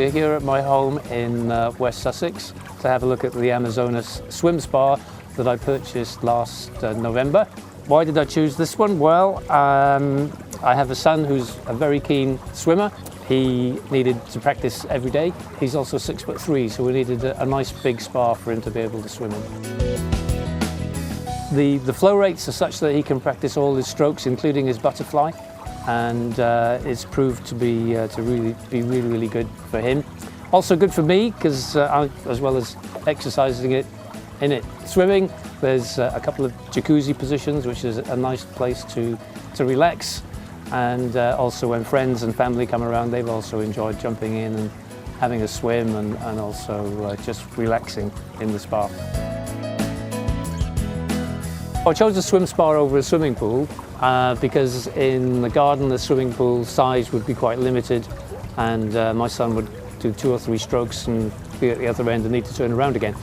We're here at my home in West Sussex to have a look at the Amazonas swim spa that I purchased last November. Why did I choose this one? Well, I have a son who's a very keen swimmer. He needed to practice every day. He's also 6'3", so we needed a nice big spa for him to be able to swim in. The flow rates are such that he can practice all his strokes, including his butterfly, and it's proved to be really good for him. Also good for me because as well as exercising in it, swimming, there's a couple of Jacuzzi Positions, which is a nice place to relax. And also when friends and family come around, they've also enjoyed jumping in and having a swim and also just relaxing in the spa. I chose a swim spa over a swimming pool because in the garden the swimming pool size would be quite limited, and my son would do 2 or 3 strokes and be at the other end and need to turn around again.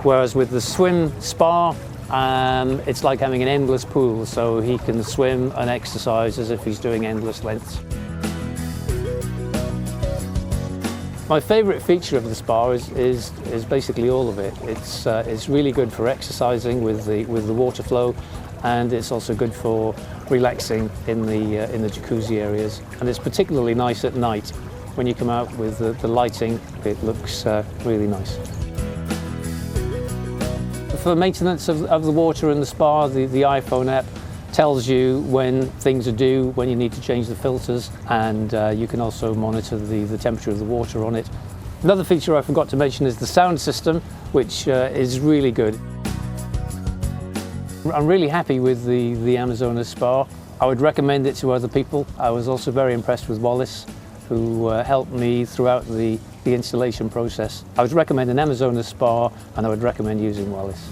Whereas with the swim spa, it's like having an endless pool, so he can swim and exercise as if he's doing endless lengths. My favourite feature of the spa is basically all of it. It's really good for exercising with the water flow, and it's also good for relaxing in the jacuzzi areas. And it's particularly nice at night when you come out with the lighting. It looks really nice. For maintenance of the water in the spa, the iPhone app tells you when things are due, when you need to change the filters, and you can also monitor the temperature of the water on it. Another feature I forgot to mention is the sound system, which is really good. I'm really happy with the Amazonas spa. I would recommend it to other people. I was also very impressed with Wellis, who helped me throughout the installation process. I would recommend an Amazonas spa, and I would recommend using Wellis.